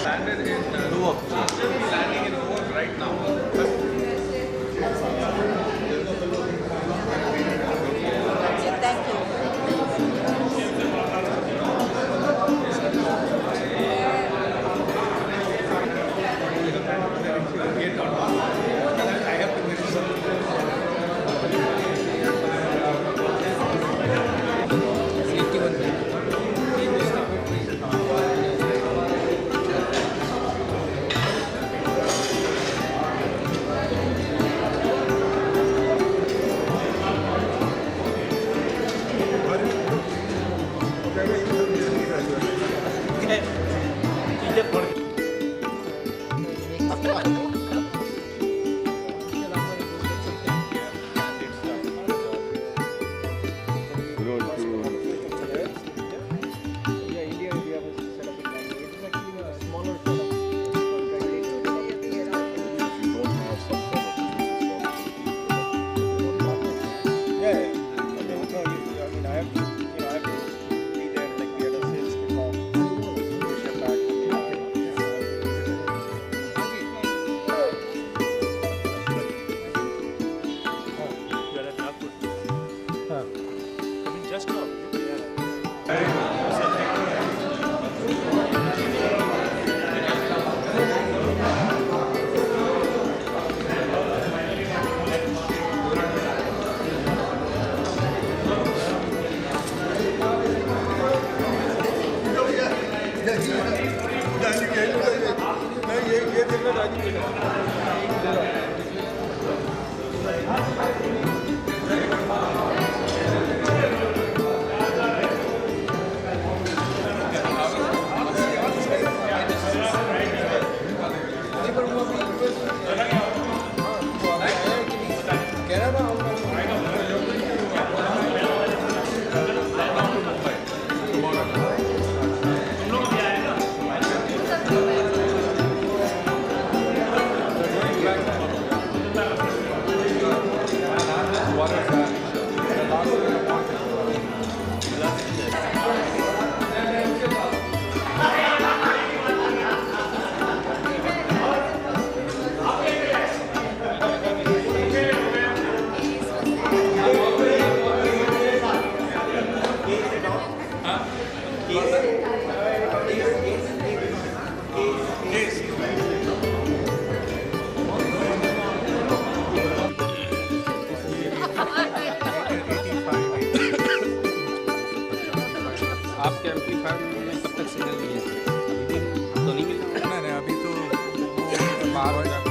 Landed in landing in Newark right now. Thank you. आपके amplifier में कब तक सिग्नल नहीं है? अभी तो नहीं मिल रहा? नहीं अभी तो बाहर हो जाता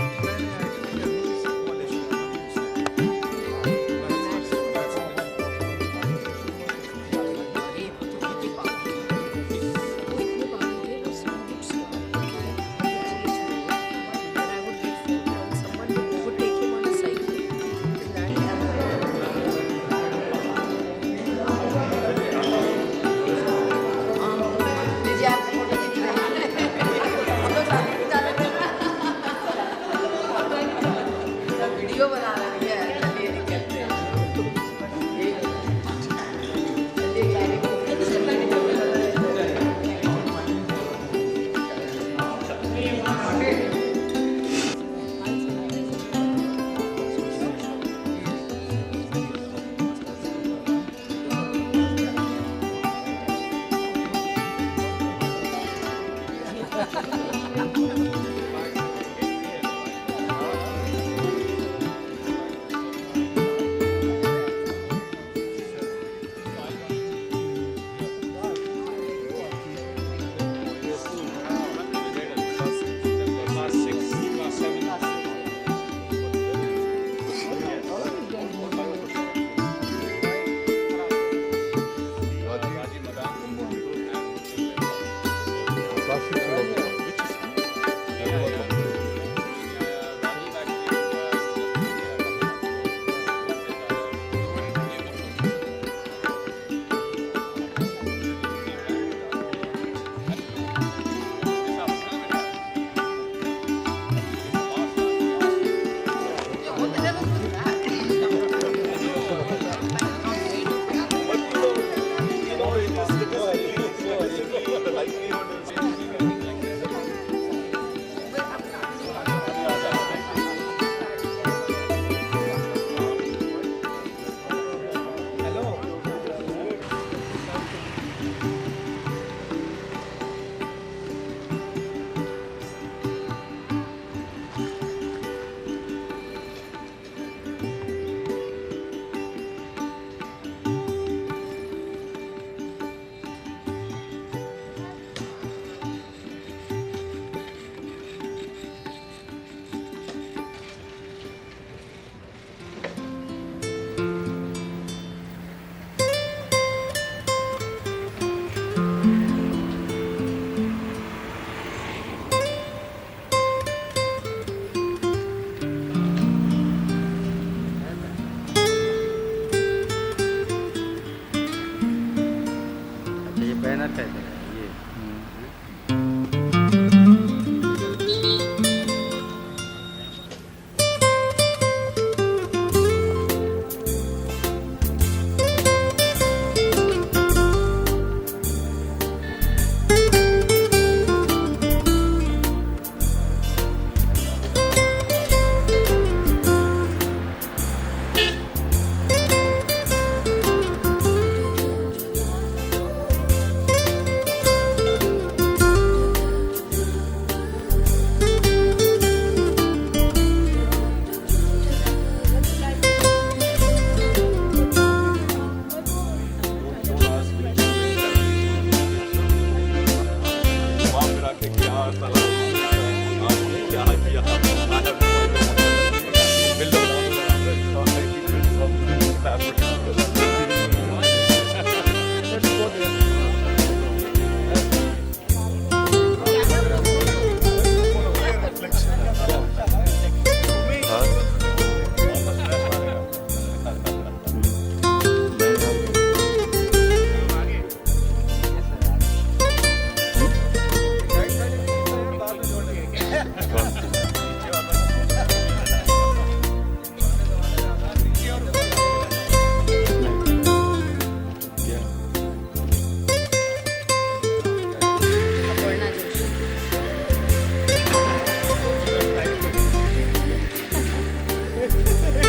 अपर्णा जोशी.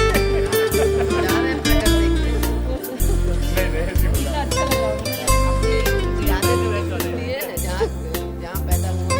जहाँ मैं प्रकट देखती हूँ. अपनी यादें जुड़ी है ना, जहाँ जहाँ पैदा हुआ.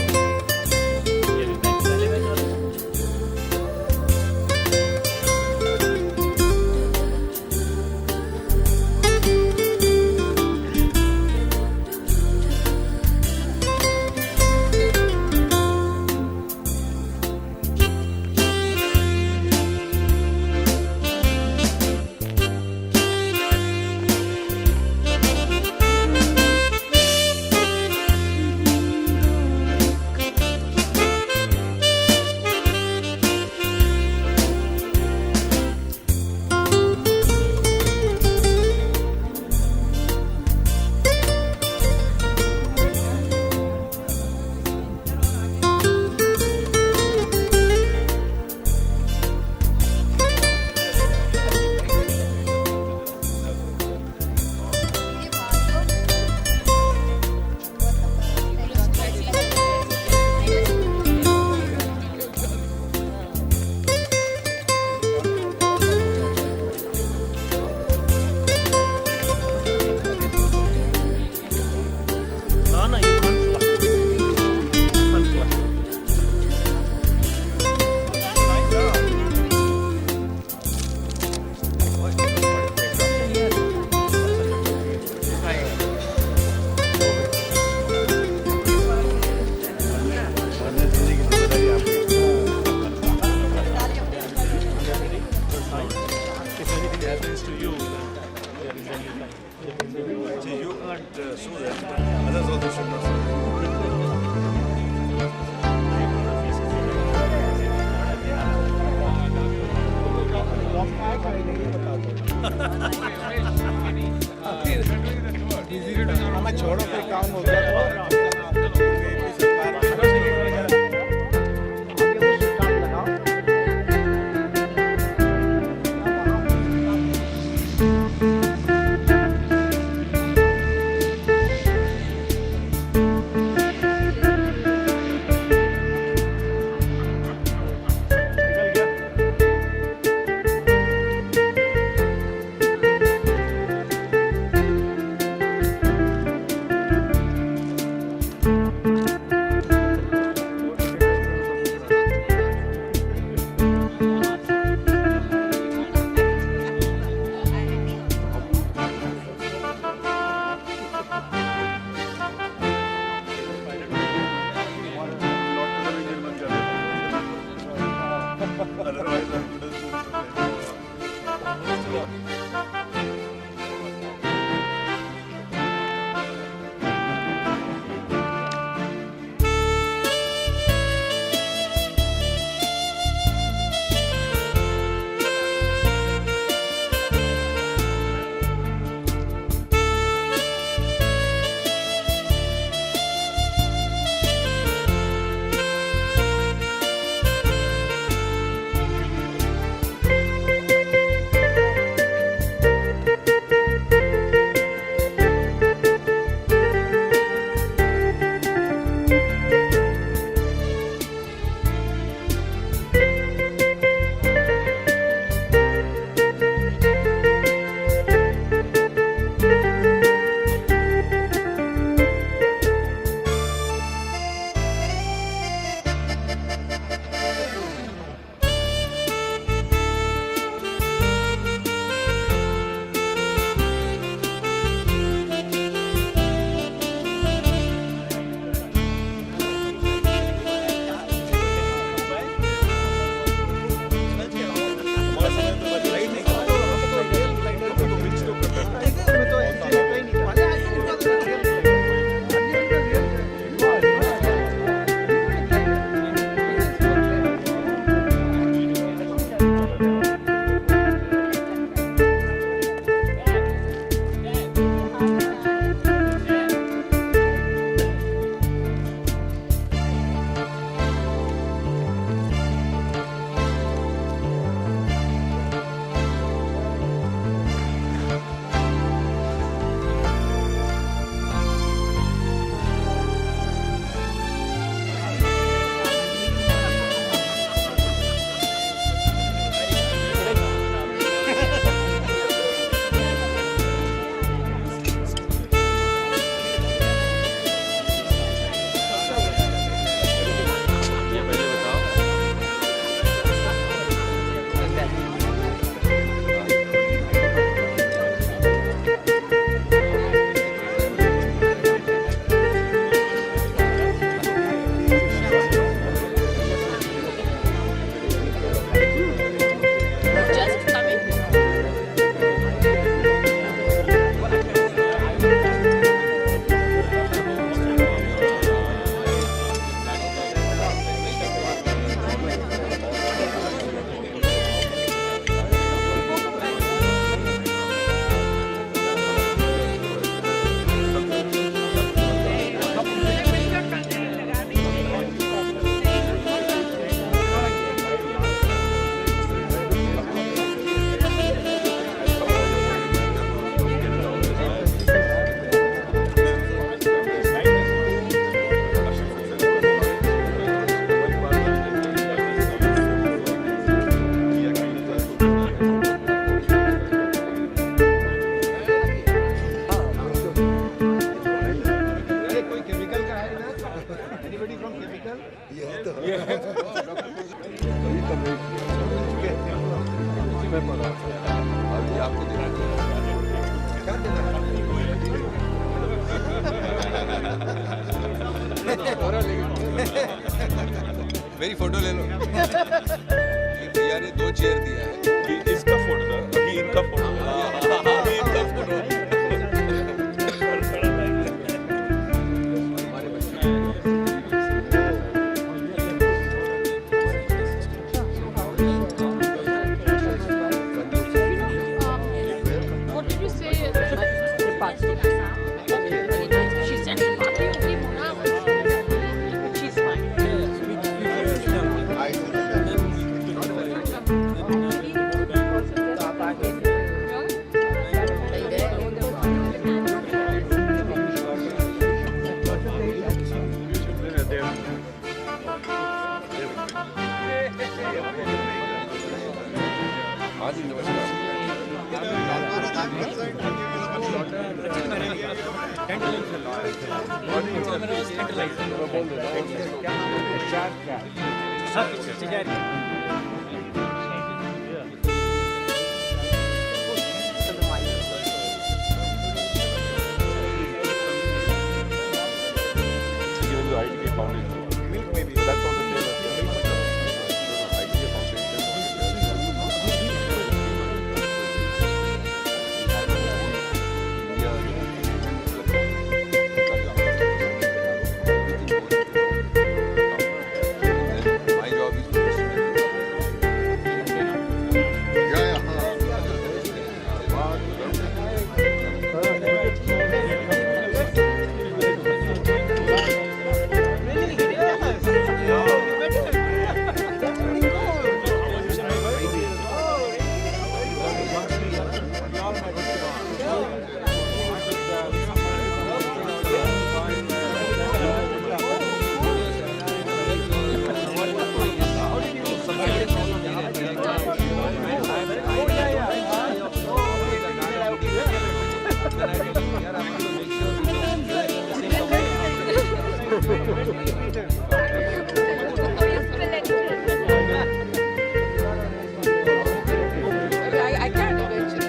अभी आपको मेरी फोटो ले लो। भैया ने 2 चेयर दिया है। इसका फोटो था, अभी इनका फोटो। अभी इनका photo. What did you say? She sent the party to people now. She's fine. हाँ जी I can't imagine.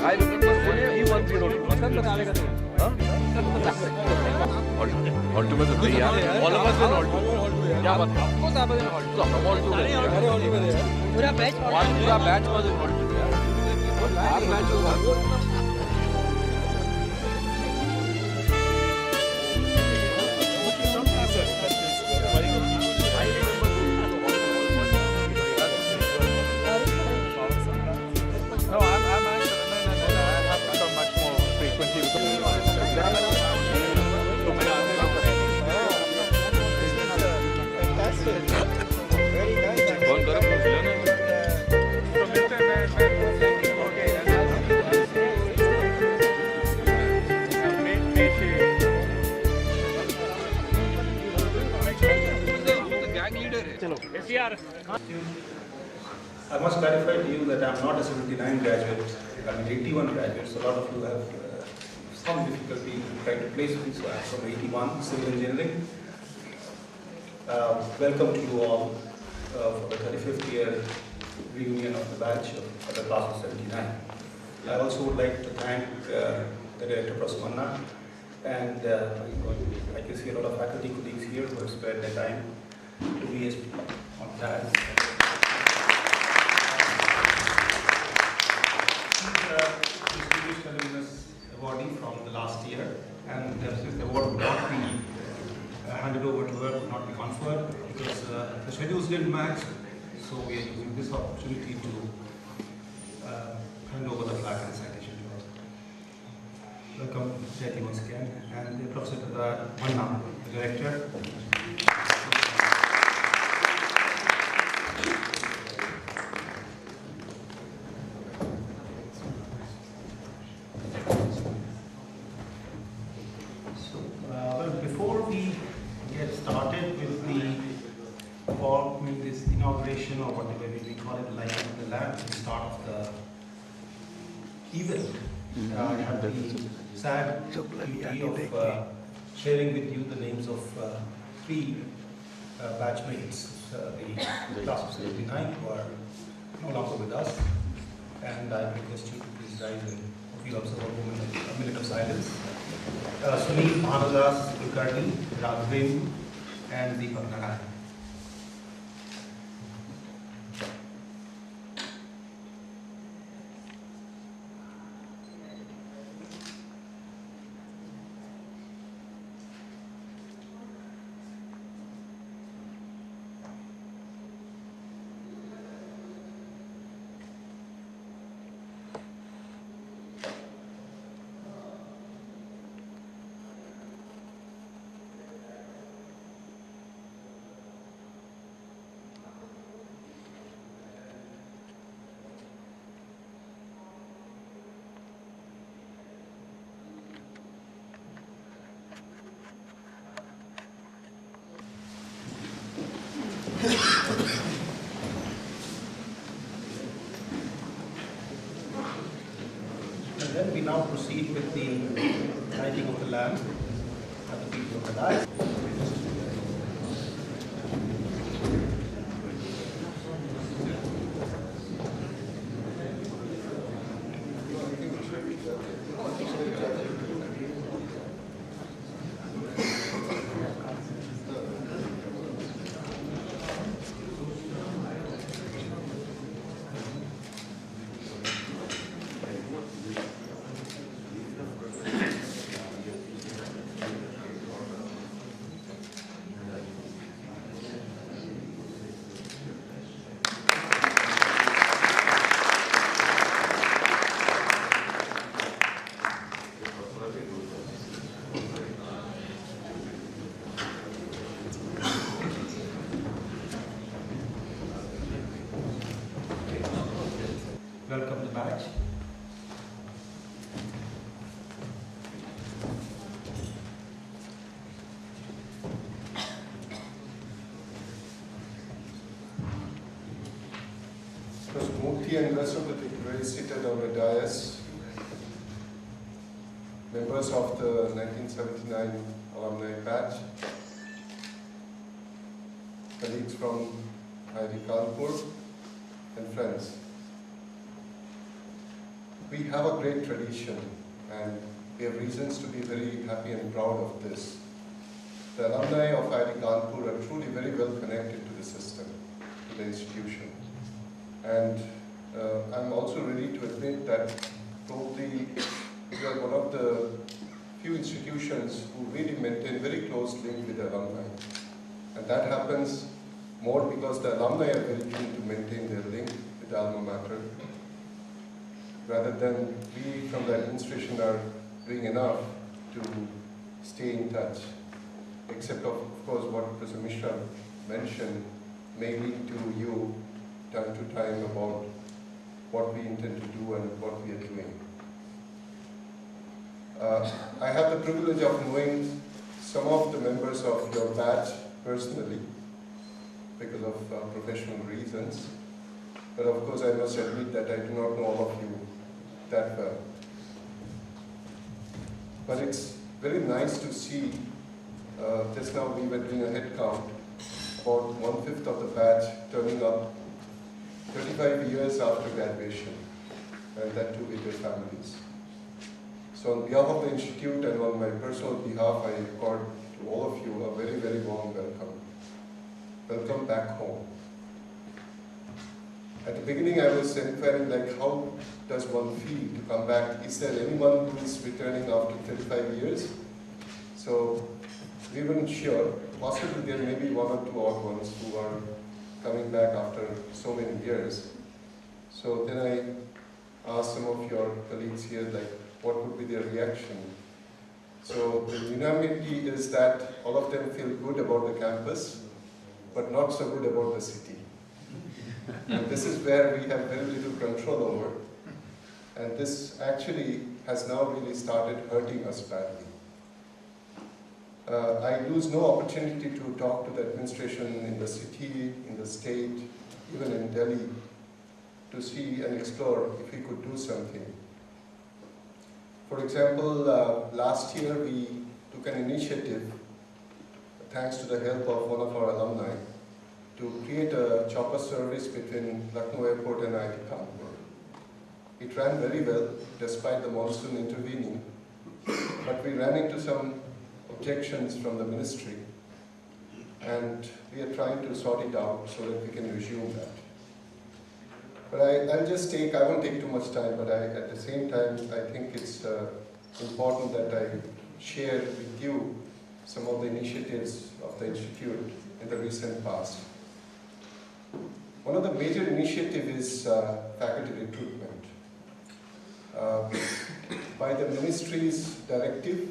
I remember only 1-0. Halt में तो नहीं यार, all of us will halt. क्या बात है? आपको साहब ने हॉल्ट तो हम हॉल्ट हो गए। अरे हॉल्ट में पूरा बैच वाज इन हॉल्ट यार। हर मैच होगा। कौन कर पूछ लेना। गैंग लीडर है। चलो SR. I must clarify to you that I am not a 79 graduate, I am 81 graduate, so a lot of you have some difficulty trying to place me, so I am from 81 civil engineering. Welcome to you all for the 35th year reunion of the batch of the class of 79. I also would like to thank the Director Prasanna and I can see a lot of faculty colleagues here who have spared their time to be on task. Distinguished alumnus awardee from the last year, and since the award would not be handed over to her, would not be conferred because the schedules didn't match, so we are using this opportunity to hand over the plaque and citation to her. Welcome, Jyoti, once again, and Professor Manna, the Director. Before we get started with this inauguration or whatever we call it, lighting of the lamp, the start of the event. I have the sad duty of sharing with you the names of three batchmates, the class of 79 who are no longer with us. And I request you to please rise and if you observe a minute of silence. Sunil Bhanudas Kulkarni, Raghav, and Deepak Narayan. And then we now proceed with the lighting of the lamp at the feet of the dais. Welcome the badge. Mr. Murthy and rest of the dignitaries seated on the dais, members of the 1979 alumni batch, colleagues from IIT Kanpur, and friends. We have a great tradition and we have reasons to be very happy and proud of this. The alumni of IIT Kanpur are truly very well connected to the system, to the institution. And I'm also ready to admit that probably we are one of the few institutions who really maintain very close link with the alumni. And that happens more because the alumni are very keen to maintain their link with the alma mater, rather than we from the administration are doing enough to stay in touch. Except of course what Professor Mishra mentioned may lead to you time to time about what we intend to do and what we are doing. I have the privilege of knowing some of the members of your batch personally because of professional reasons. But of course I must admit that I do not know all of you that well. But it's very nice to see, just now we were doing a head count, about 1/5 of the batch turning up 35 years after graduation, and that too with their families. So on behalf of the Institute and on my personal behalf, I accord to all of you a very, very warm welcome. Welcome back home. At the beginning I was inquiring like how does one feel to come back? Is there anyone who is returning after 35 years? So we weren't sure. Possibly there may be one or two odd ones who are coming back after so many years. So then I asked some of your colleagues here like what would be their reaction. So the unanimity is that all of them feel good about the campus, but not so good about the city. And this is where we have very little control over. And this actually has now really started hurting us badly. I lose no opportunity to talk to the administration in the city, in the state, even in Delhi, to see and explore if we could do something. For example, last year we took an initiative, thanks to the help of one of our alumni, to create a chopper service between Lucknow Airport and IIT Kanpur. It ran very well despite the monsoon intervening, but we ran into some objections from the ministry, and we are trying to sort it out so that we can resume that. But I won't take too much time, but at the same time, I think it's important that I share with you some of the initiatives of the Institute in the recent past. One of the major initiatives is faculty recruitment. By the ministry's directive,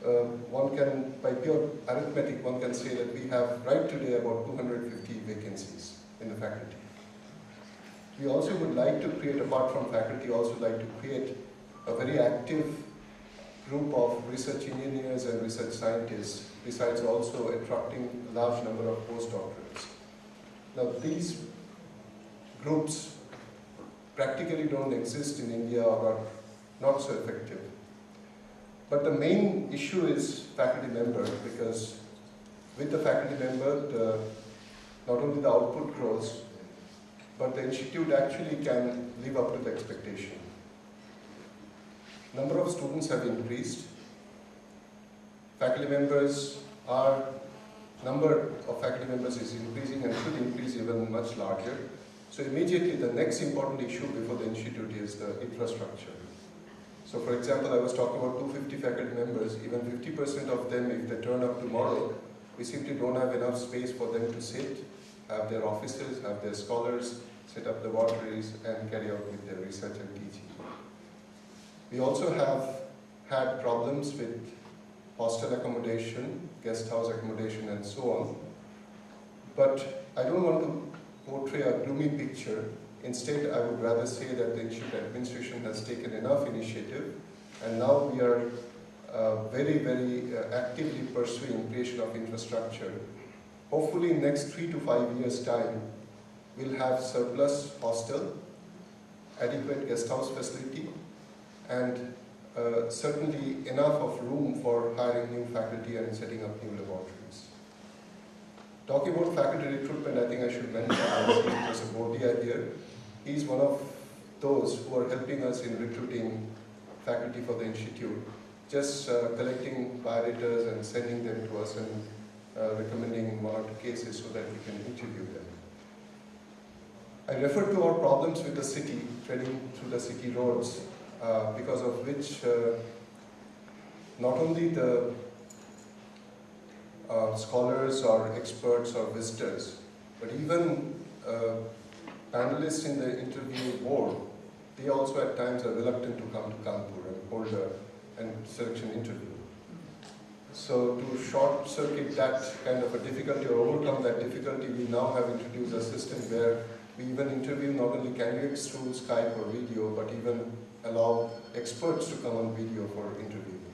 by pure arithmetic, one can say that we have right today about 250 vacancies in the faculty. We also would like to create, apart from faculty, also like to create a very active group of research engineers and research scientists, besides also attracting a large number of postdoctorate. Now these groups practically don't exist in India or are not so effective. But the main issue is faculty member, because with the faculty member, not only the output grows, but the institute actually can live up to the expectation. Number of students have increased. Faculty members number of faculty members is increasing and should increase even much larger. So immediately the next important issue before the institute is the infrastructure. So for example, I was talking about 250 faculty members, even 50% of them, if they turn up tomorrow, we simply don't have enough space for them to sit, have their offices, have their scholars, set up laboratories, and carry out with their research and teaching. We also have had problems with hostel accommodation, guest house accommodation, and so on. But I don't want to portray a gloomy picture. Instead, I would rather say that the institute administration has taken enough initiative, and now we are very, very actively pursuing creation of infrastructure. Hopefully in next 3 to 5 years' time, we'll have surplus hostel, adequate guest house facility, and certainly enough of room for hiring new faculty and setting up new laboratories. Talking about faculty recruitment, I think I should mention Professor Bordia here. He's one of those who are helping us in recruiting faculty for the institute, just collecting biodaters and sending them to us and recommending 1 or 2 cases so that we can interview them. I refer to our problems with the city, treading through the city roads, because of which not only the scholars or experts or visitors, but even panelists in the interview board, they also at times are reluctant to come to Kanpur and hold a selection interview. So to short circuit that kind of a difficulty or overcome that difficulty, we now have introduced a system where we even interview not only candidates through Skype or video, but even allow experts to come on video for interviewing.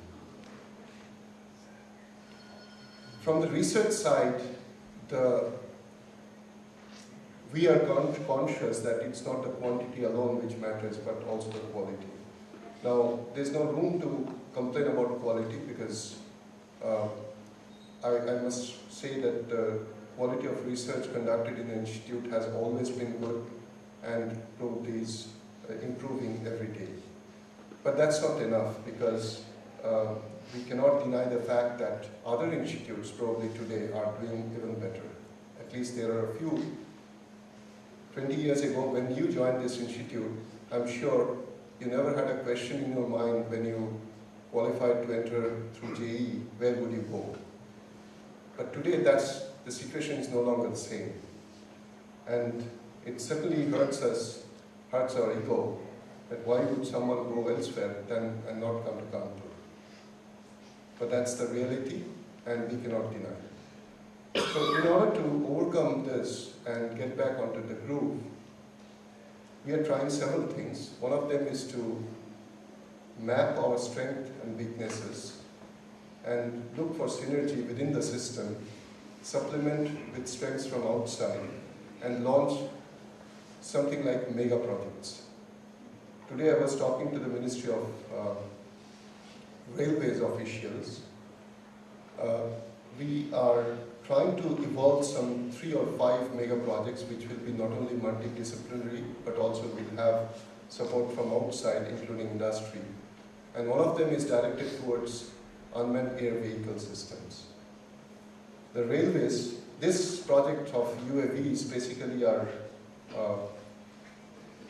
From the research side, we are conscious that it's not the quantity alone which matters, but also the quality. Now, there's no room to complain about quality, because I must say that the quality of research conducted in the institute has always been good and probably is improving every day. But that's not enough, because we cannot deny the fact that other institutes probably today are doing even better. At least there are a few. 20 years ago, when you joined this institute, I'm sure you never had a question in your mind when you qualified to enter through JEE, where would you go? But today, the situation is no longer the same. And it certainly hurts our ego, that why would someone go elsewhere and not come to Kanpur? But that's the reality, and we cannot deny it. So in order to overcome this and get back onto the groove, we are trying several things. One of them is to map our strengths and weaknesses and look for synergy within the system, supplement with strengths from outside, and launch something like mega projects. Today I was talking to the Ministry of Railways officials. We are trying to evolve some 3 or 5 mega projects which will be not only multidisciplinary but also will have support from outside, including industry. And one of them is directed towards unmanned air vehicle systems. The railways, this project of UAVs basically are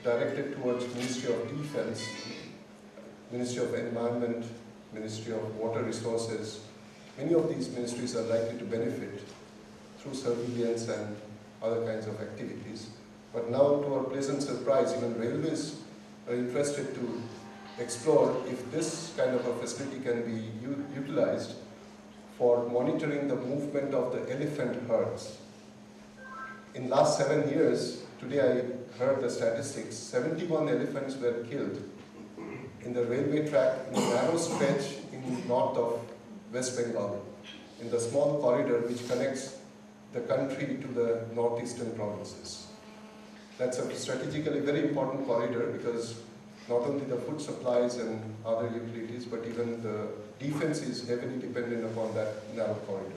directed towards Ministry of Defense, Ministry of Environment, Ministry of Water Resources. Many of these ministries are likely to benefit through surveillance and other kinds of activities. But now, to our pleasant surprise, even railways are interested to explore if this kind of a facility can be utilized for monitoring the movement of the elephant herds. In last 7 years, today I heard the statistics, 71 elephants were killed in the railway track in a narrow stretch in north of West Bengal, in the small corridor which connects the country to the northeastern provinces. That's a strategically very important corridor because not only the food supplies and other utilities, but even the defense is heavily dependent upon that narrow corridor.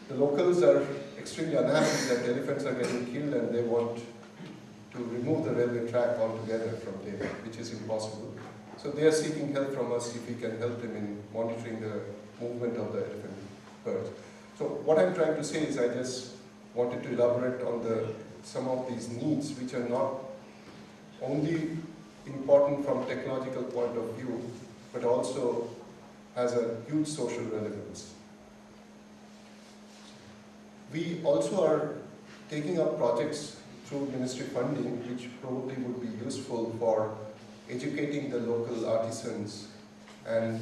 The locals are extremely unhappy that elephants are getting killed and they want to remove the railway track altogether from there, which is impossible. So they are seeking help from us if we can help them in monitoring the movement of the elephant herds. So what I'm trying to say is I just wanted to elaborate on some of these needs which are not only important from technological point of view, but also has a huge social relevance. We also are taking up projects through ministry funding, which probably would be useful for educating the local artisans and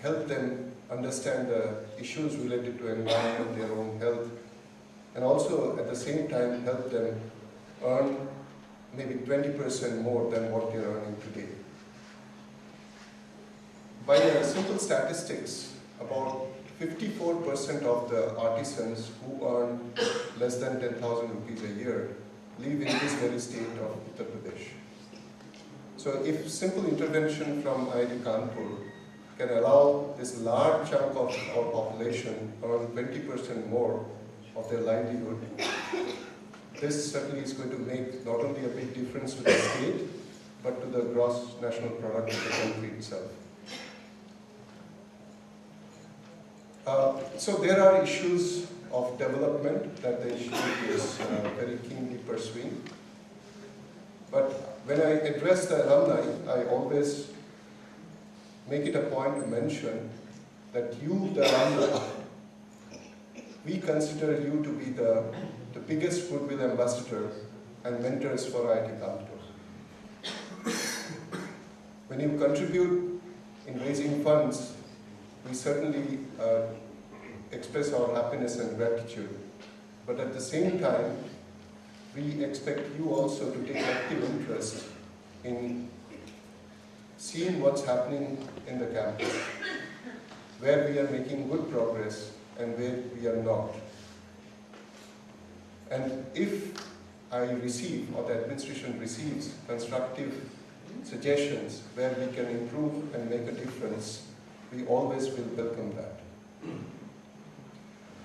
help them understand the issues related to environment, their own health, and also at the same time help them earn maybe 20% more than what they are earning today. By simple statistics, about 54% of the artisans who earn less than 10,000 rupees a year live in this very state of Uttar Pradesh. So if simple intervention from IIT Kanpur can allow this large chunk of our population earn 20% more of their livelihood, this certainly is going to make not only a big difference to the state, but to the gross national product of the country itself. So there are issues of development that the institute is very keenly pursuing. But when I address the alumni, I always make it a point to mention that you, the alumni, we consider you to be the biggest goodwill ambassador and mentors for IIT Kanpur. When you contribute in raising funds, we certainly express our happiness and gratitude. But at the same time, we expect you also to take active interest in seeing what's happening in the campus, where we are making good progress and where we are not. And if I receive, or the administration receives, constructive suggestions where we can improve and make a difference, we always will welcome that.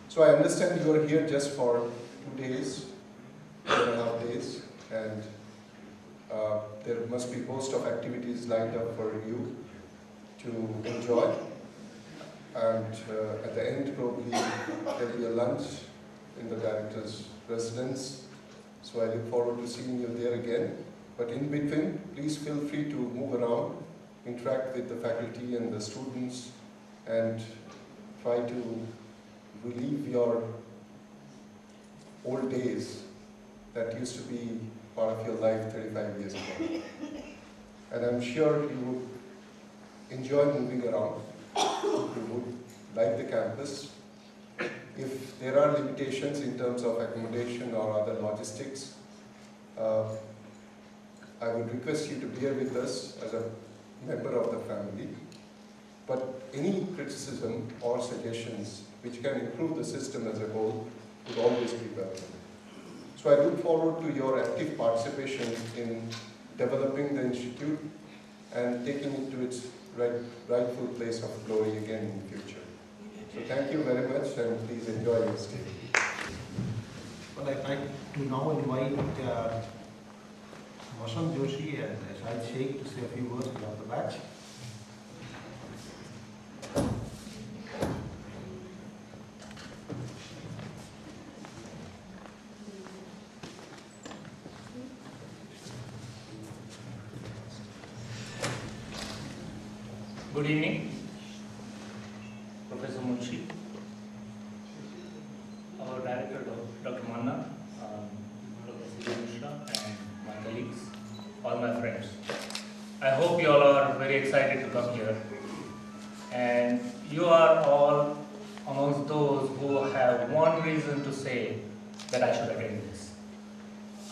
So I understand you are here just for 2 days, 2.5 days, and there must be a host of activities lined up for you to enjoy. And at the end, probably there will be a lunch in the director's residence. So I look forward to seeing you there again. But in between, please feel free to move around, interact with the faculty and the students, and try to relive your old days that used to be part of your life 35 years ago. And I'm sure you would enjoy moving around. You would like the campus. If there are limitations in terms of accommodation or other logistics, I would request you to bear with us as a member of the family. But any criticism or suggestions which can improve the system as a whole would always be welcome. So So I look forward to your active participation in developing the institute and taking it to its rightful place of glory again in the future. So thank you very much, and please enjoy your stay. Well, I'd like to now invite Vasant Joshi and Shahid Sheikh to say a few words about the batch. Good evening, Professor Munshi, our director, Dr. Manna, Dr. Mishra, and my colleagues, all my friends. I hope you all are very excited to come here. And you are all amongst those who have one reason to say that I should attend this.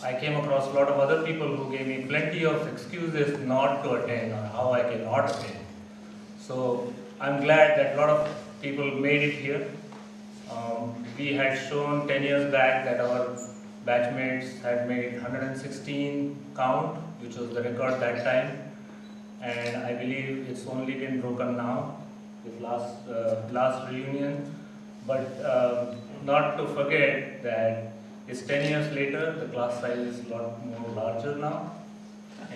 I came across a lot of other people who gave me plenty of excuses not to attend or how I cannot attend. So I'm glad that a lot of people made it here. We had shown 10 years back that our batchmates had made 116 count, which was the record that time. And I believe it's only been broken now with last reunion. But not to forget that it's 10 years later, the class size is a lot more larger now.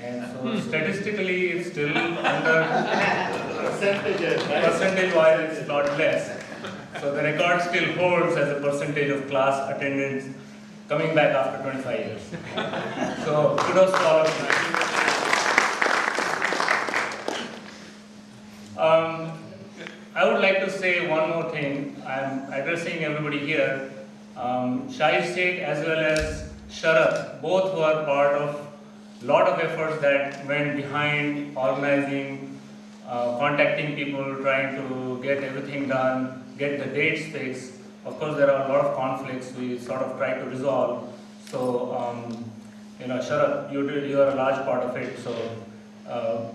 And so statistically it's still under percentage-wise it's a lot less. So the record still holds as a percentage of class attendance coming back after 25 years. So kudos to all of you. I would like to say one more thing. I'm addressing everybody here. Shahid Sheikh as well as Sharat, both who are part of lot of efforts that went behind organizing, contacting people, trying to get everything done, get the dates fixed. Of course, there are a lot of conflicts we sort of try to resolve. So, Sharat, you are a large part of it. So,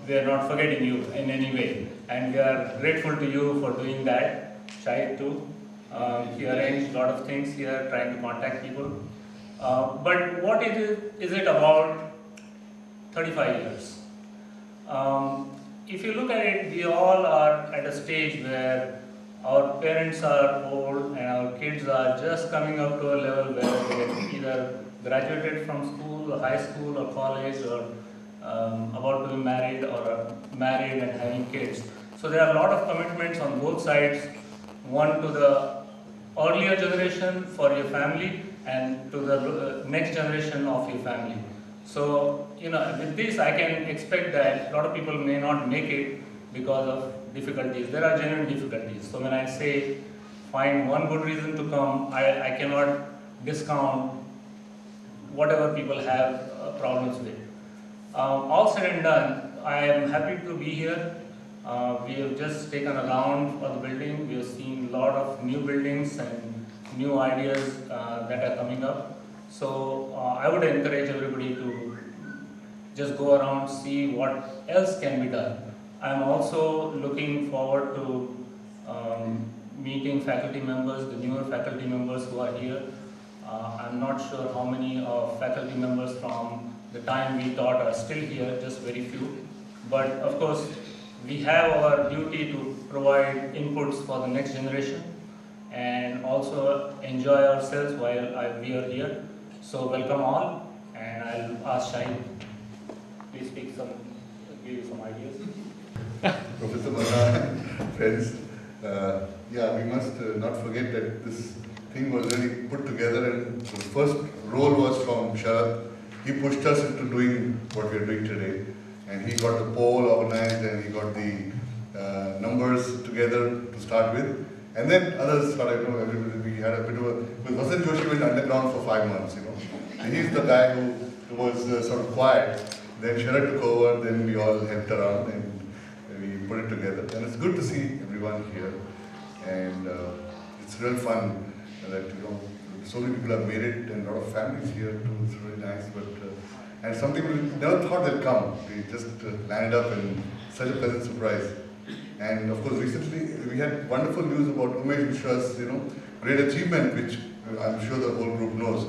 we are not forgetting you in any way, and we are grateful to you for doing that. Shahid too. He arranged a lot of things here, trying to contact people. But what is it about 35 years. If you look at it, we all are at a stage where our parents are old and our kids are just coming up to a level where they either graduated from school, or high school, or college, or about to be married, or are married and having kids. So there are a lot of commitments on both sides, one to the earlier generation for your family and to the next generation of your family. So, with this I can expect that a lot of people may not make it because of difficulties. There are genuine difficulties. So when I say find one good reason to come, I cannot discount whatever people have problems with. All said and done, I am happy to be here. We have just taken a round of the building. We have seen a lot of new buildings and new ideas that are coming up. So I would encourage everybody to just go around, see what else can be done. I'm also looking forward to meeting faculty members, the newer faculty members who are here. I'm not sure how many faculty members from the time we taught are still here, just very few. But of course, we have our duty to provide inputs for the next generation and also enjoy ourselves while we are here. So welcome all, and I'll ask Shahid, please give you some ideas. Professor Manna, friends, we must not forget that this thing was really put together, and the first role was from Sharat. He pushed us into doing what we are doing today, and he got the poll organized and he got the numbers together to start with. And then others started, everybody, we had a bit of a, because Vasant Joshi went underground for 5 months, And he's the guy who was sort of quiet. Then Sharat took over, then we all helped around and we put it together. And it's good to see everyone here. And it's real fun that, so many people have made it and a lot of families here too. It's really nice. But and some people never thought they'd come. They just landed up and such a pleasant surprise. And of course, recently we had wonderful news about Umesh Mishra's, great achievement, which I'm sure the whole group knows.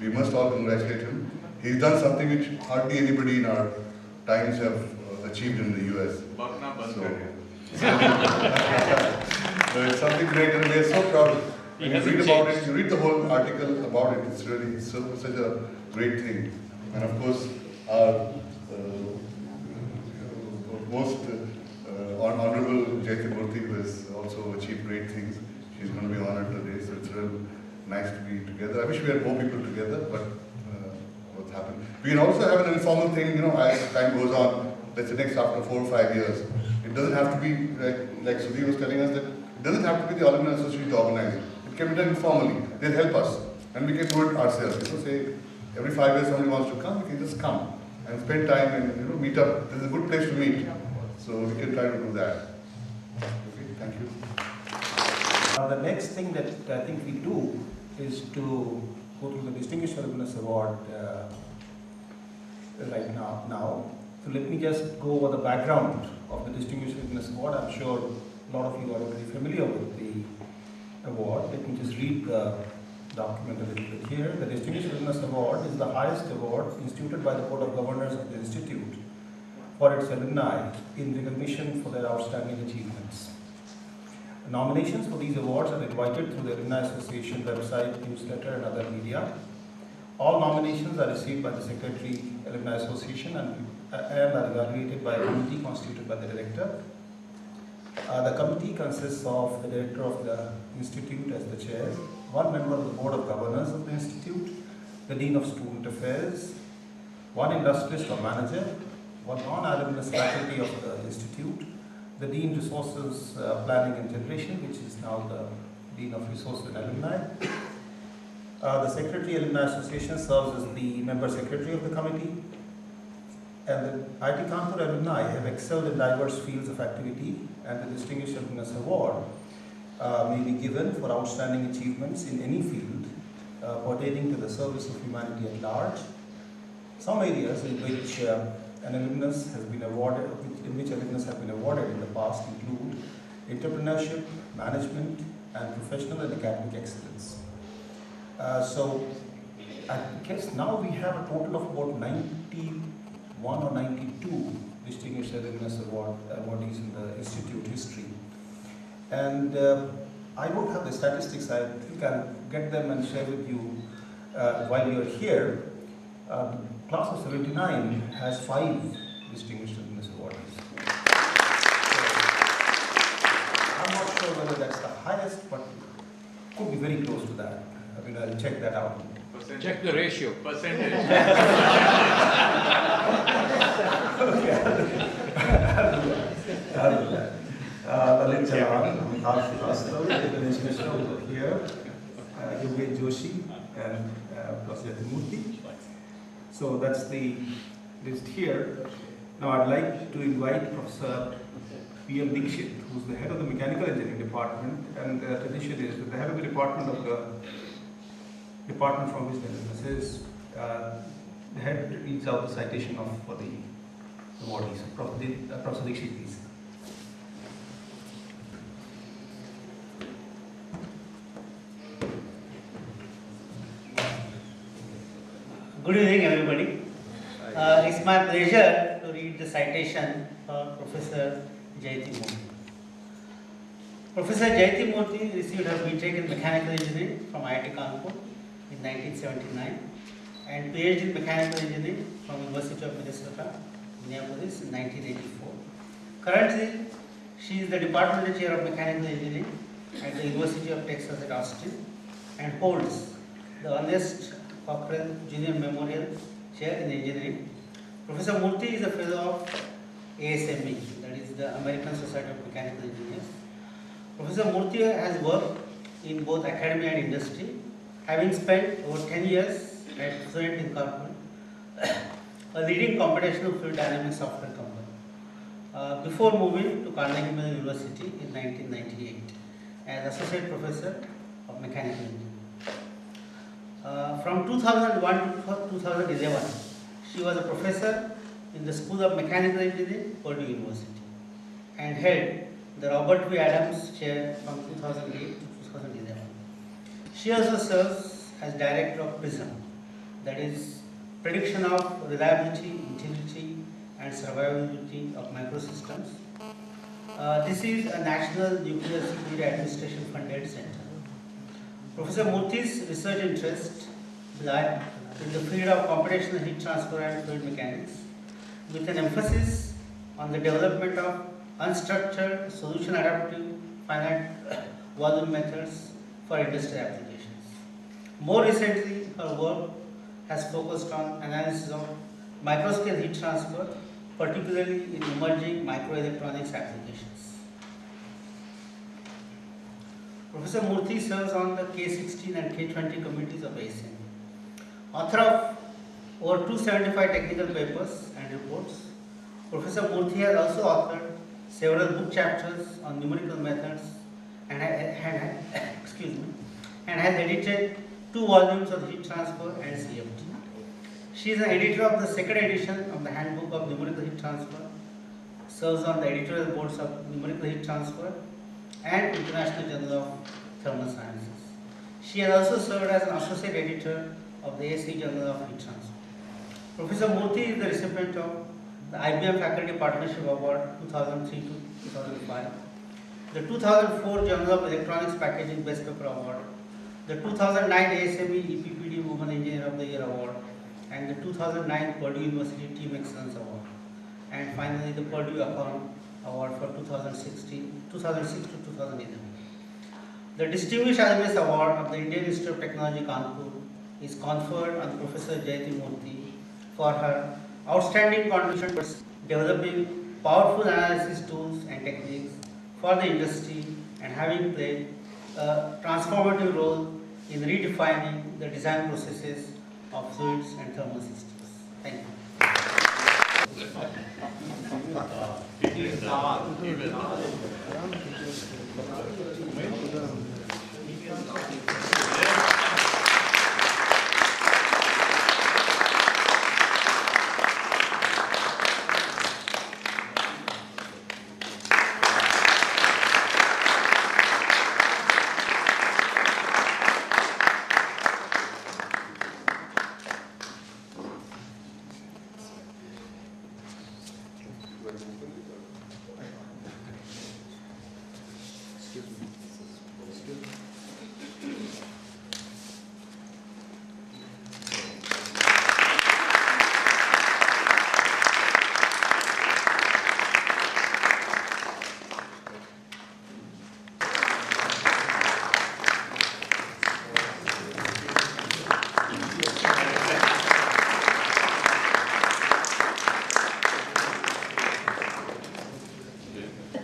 we must all congratulate him. He's done something which hardly anybody in our times have achieved in the US. So it's something great, and we are so proud. When you read about it, you read the whole article about it, it's really such a great thing. And of course, our most Honorable Jaiti Murthy, who has also achieved great things. She's going to be honored today, so it's real nice to be together. I wish we had more people together, but what's happened. We can also have an informal thing, you know, as time goes on, let's say next after 4 or 5 years. It doesn't have to be, like Sudhi was telling us, that it doesn't have to be the Alumni Association to organize it. It can be done informally. They'll help us, and we can do it ourselves. You know, say every 5 years somebody wants to come, we can just come and spend time and meet up. This is a good place to meet, so we can try to do that. Okay, thank you. The next thing that I think we do is to go to the Distinguished Alumnus Award right now. So let me just go over the background of the Distinguished Alumnus Award. I'm sure a lot of you are already familiar with the award. Let me just read the document a little bit here. The Distinguished Alumnus Award is the highest award instituted by the Board of Governors of the Institute for its alumni in recognition for their outstanding achievements. Nominations for these awards are invited through the Alumni Association website, newsletter, and other media. All nominations are received by the Secretary, Alumni Association, and are evaluated by a committee constituted by the director. The committee consists of the director of the institute as the chair, one member of the board of governors of the institute, the dean of student affairs, one industrialist or manager, one non-alumnus faculty of the institute, the dean resources planning and generation, which is now the dean of resources and alumni. The secretary alumni association serves as the member secretary of the committee. And the IIT Kanpur alumni have excelled in diverse fields of activity, and the Distinguished Alumnus Award may be given for outstanding achievements in any field pertaining to the service of humanity at large. Some areas in which alumnus have been awarded in the past include entrepreneurship, management, and professional and academic excellence. So I guess now we have a total of about 91 or 92 Distinguished Alumnus awardees in the institute history. And I don't have the statistics. I think I'll get them and share with you while you're here. Class of 79 has 5 Distinguished Alumnus awardees. So, I'm not sure whether that's the highest, but could be very close to that. I mean, I'll check that out. Check the ratio. Okay. I'll do that. Lalit Jalan, Amitabh Srivastava, Dinesh Mishra over here, Yogesh Joshi, and Professor Murthy. So that's the list here. Now I'd like to invite Professor P.M. Dikshit, who's the head of the Mechanical Engineering Department, and the tradition is that the head of the department from which the head reads out the citation for the awardees. Professor Dikshit, please. Good evening, everybody. It's my pleasure to read the citation for Professor Jaiti Murthy. Professor Jaiti Murthy received her B.Tech in Mechanical Engineering from IIT Kanpur in 1979 and PhD in Mechanical Engineering from University of Minnesota, Minneapolis in 1984. Currently, she is the Departmental Chair of Mechanical Engineering at the University of Texas at Austin and holds the Ernest Cockrell Junior Memorial Chair in Engineering. Professor Murthy is a fellow of ASME, that is the American Society of Mechanical Engineers. Professor Murthy has worked in both academia and industry, having spent over 10 years at Fluent Incorporated, a leading computational fluid dynamics software company, before moving to Carnegie Mellon University in 1998 as Associate Professor of Mechanical Engineering. From 2001 to 2011, she was a professor in the School of Mechanical Engineering, Purdue University, and held the Robert V. Adams Chair from 2008 to 2011. She also serves as Director of PRISM, that is prediction of reliability, integrity and survivability of microsystems. This is a National Nuclear Security Administration funded center. Professor Murthy's research interests lie in the field of computational heat transfer and fluid mechanics, with an emphasis on the development of unstructured, solution adaptive, finite volume methods for industrial applications. More recently, her work has focused on analysis of microscale heat transfer, particularly in emerging microelectronics applications. Professor Murthy serves on the K16 and K20 committees of ASM. Author of over 275 technical papers and reports, Professor Murthy has also authored several book chapters on numerical methods and has edited 2 volumes of heat transfer and CFT. She is an editor of the 2nd edition of the Handbook of Numerical Heat Transfer, serves on the editorial boards of Numerical Heat Transfer and International Journal of Thermal Sciences. She has also served as an associate editor of the ASC Journal of Heat Transfer. Professor Murthy is the recipient of the IBM Faculty Partnership Award 2003 to 2005, the 2004 Journal of Electronics Packaging Best Paper Award, the 2009 ASME EPPD Woman Engineer of the Year Award, and the 2009 Purdue University Team Excellence Award, and finally the Purdue Account Award for 2006 to 2011. The Distinguished Alumnus Award of the Indian Institute of Technology Kanpur is conferred on Professor Jayati Murthy for her outstanding contribution towards developing powerful analysis tools and techniques for the industry and having played a transformative role in redefining the design processes of fluids and thermal systems. Thank you.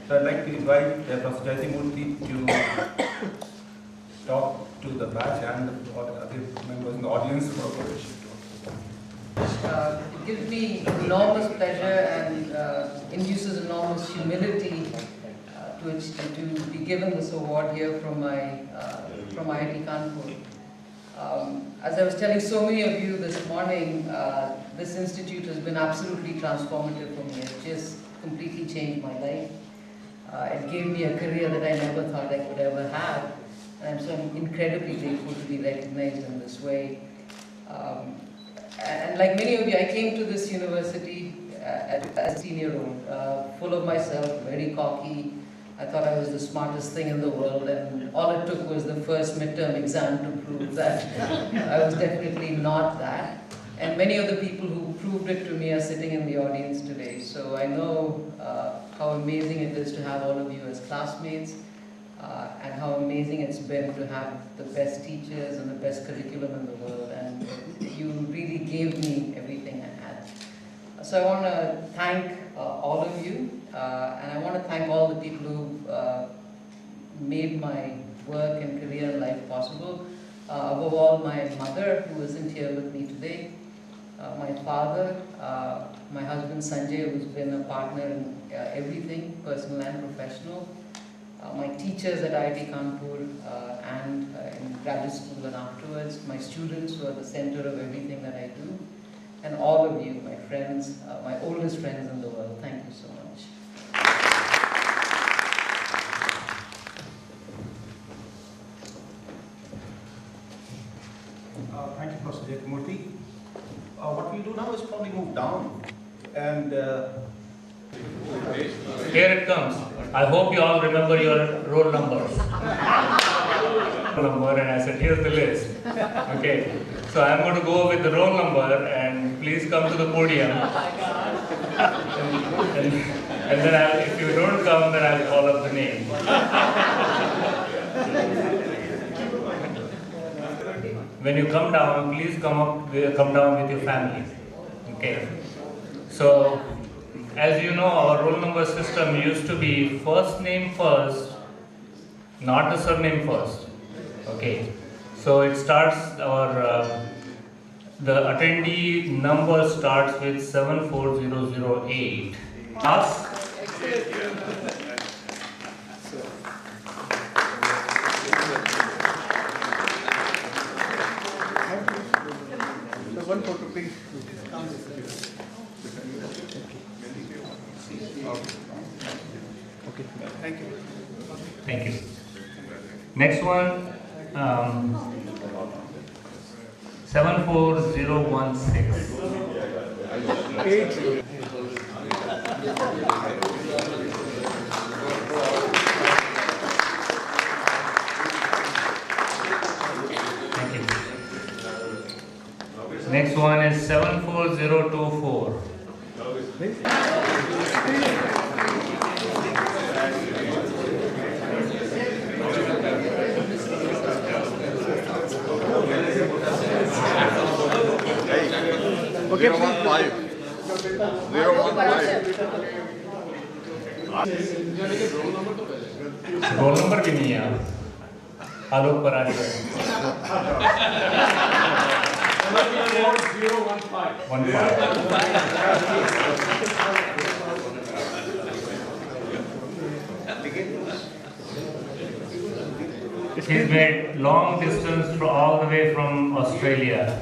So I'd like to invite Professor Jayati Murthy to talk to the batch and the other members in the audience. It gives me enormous pleasure and induces enormous humility to be given this award here from IIT Kanpur. As I was telling so many of you this morning, this institute has been absolutely transformative for me. It just completely changed my life. It gave me a career that I never thought I could ever have, and so I'm incredibly grateful to be recognized in this way. And like many of you, I came to this university as a senior-old, full of myself, very cocky. I thought I was the smartest thing in the world, and all it took was the first midterm exam to prove that I was definitely not that. And many of the people who proved it to me are sitting in the audience today. So I know how amazing it is to have all of you as classmates, and how amazing it's been to have the best teachers and the best curriculum in the world. And you really gave me everything I had. So I want to thank all of you, and I want to thank all the people who made my work and career in life possible. Above all, my mother, who isn't here with me today, my father, my husband Sanjay, who's been a partner in everything, personal and professional, my teachers at IIT Kanpur and in graduate school and afterwards, my students who are the center of everything that I do, and all of you, my friends, my oldest friends in the world. Thank you so much. Thank you, Professor Jayati Murthy. Here it comes. I hope you all remember your roll numbers. Number, and I said, here's the list. Okay, so I'm going to go with the roll number, and please come to the podium. And then if you don't come, then I'll call up the name. When you come down, please come down with your family. Okay. So, as you know, our roll number system used to be first name first, not the surname first. Okay. So it starts the attendee number starts with 74008. Ask. One photo, please. Okay. Thank you. Thank you. Next one, 74016. Thank you. Next one is 74024. Okay, 015. 015. Roll number भी नहीं है आलोक Parashar 15. He's made long distance all the way from Australia.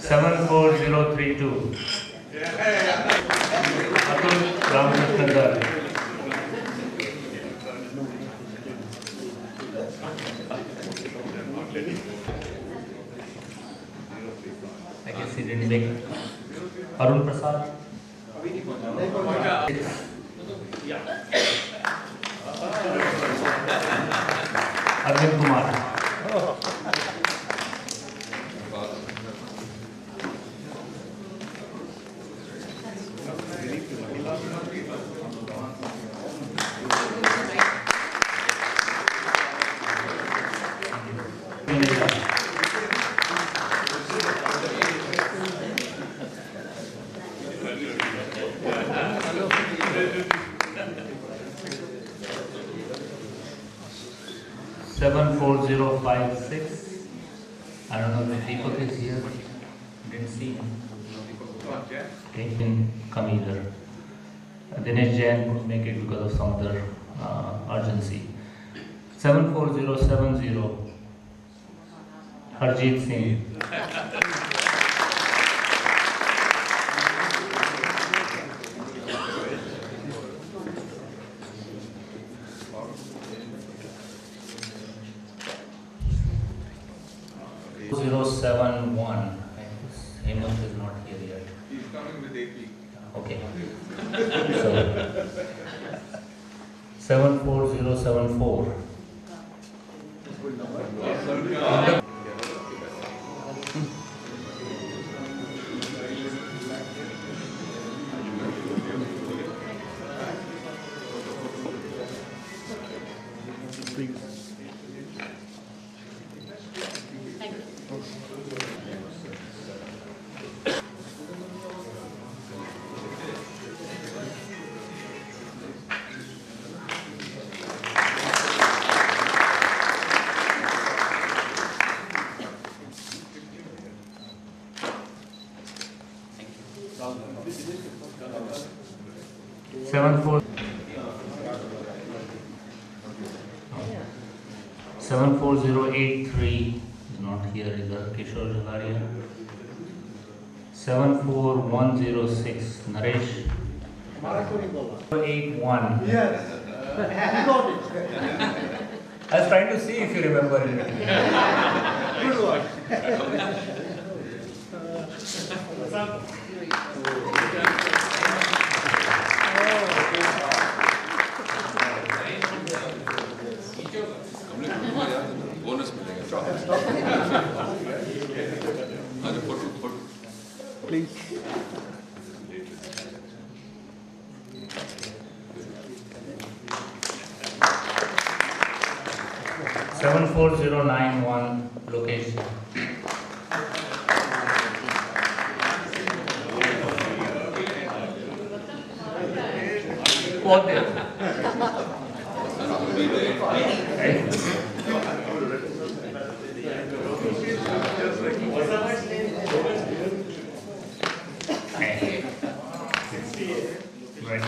74032. Atul Ramakrishnan. I guess he didn't make it. Arun Prasad. Arvind Kumar. 74056. I don't know if Deepak is here. Didn't see him. He didn't come either. Dinesh Jain couldn't make it because of some other urgency. 74070. Harjeet Singh. Hemant is not here yet. He's coming with AP. Okay. So 74074. 74083 is not here either. Kishore Jalaria. 74106 Naresh. 81. Yes. You got it. I was trying to see if you remember it. Good work. 74091 location. What there? Right.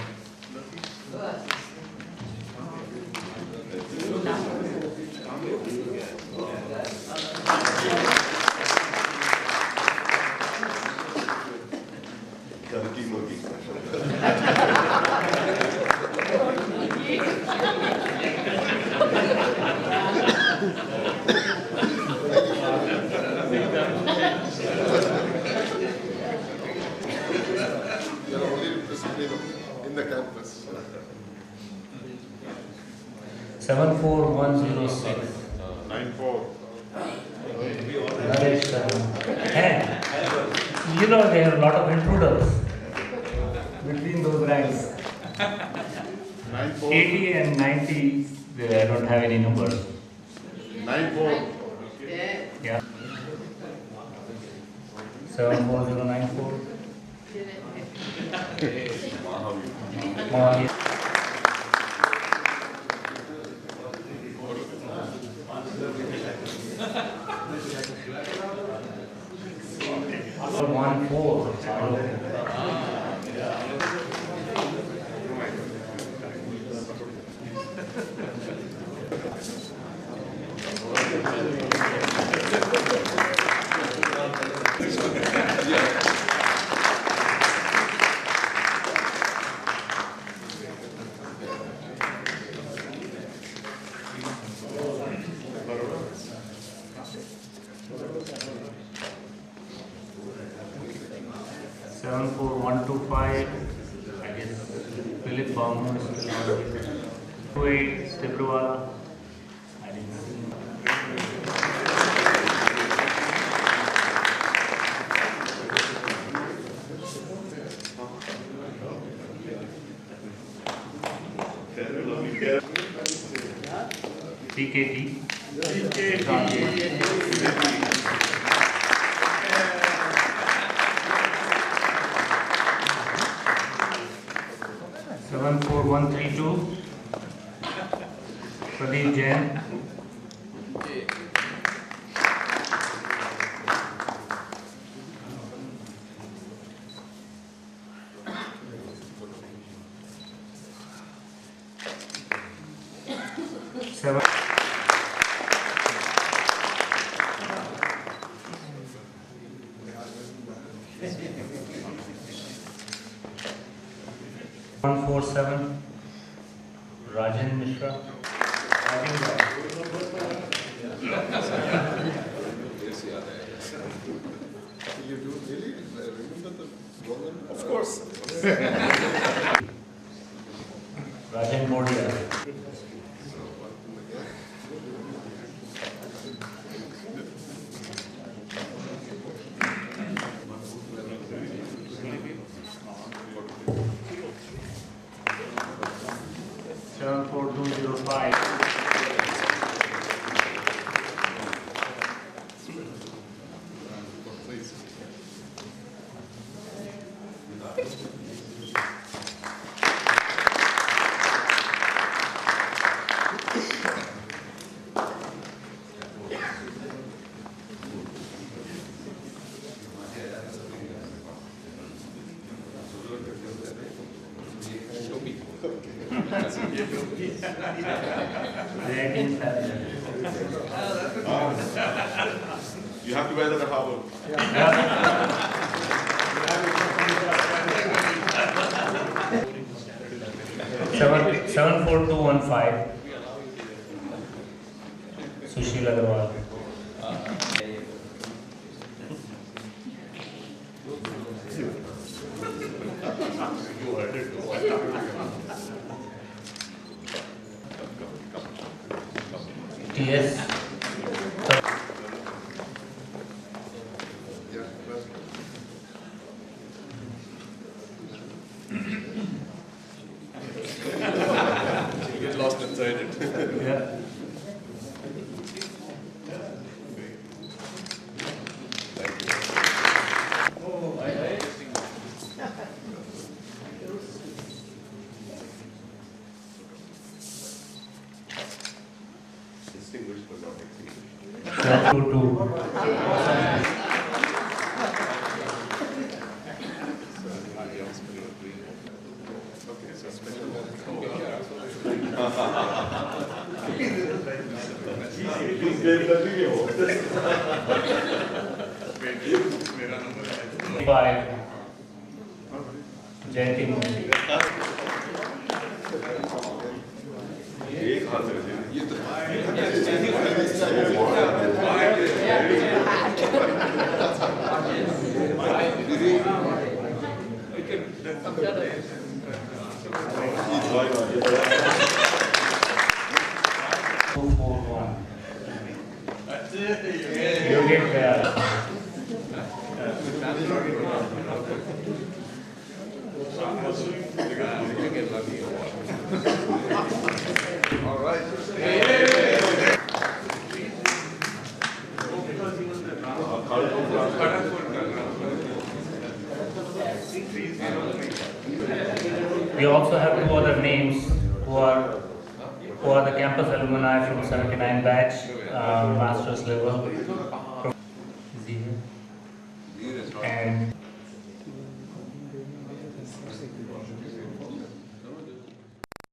In the campus. 74106. 94. Naresh Sharma. And you know they have a lot of intruders between those ranks. 94. 80 and 90, I don't have any numbers. 94. Yeah. 74094. Mahavir. 74125, I guess Philip Baum is still not here. 28 Stibrwala, I didn't see. 74132, Pradeep Jain. 147, Rajan Mishra. You do really remember the program? Of course. Rajan Bodia. They didn't have together at Harvard. Yeah. 74215. Sushil Agarwal. TS. You get lost inside it. Yeah. Distinguished but not extinguished. 222. Okay, so special. Five. Jayanti Modi. एक हाथ से ये तो You get there. all right. We also have two other names who are the campus alumni from 79 batch, master's level.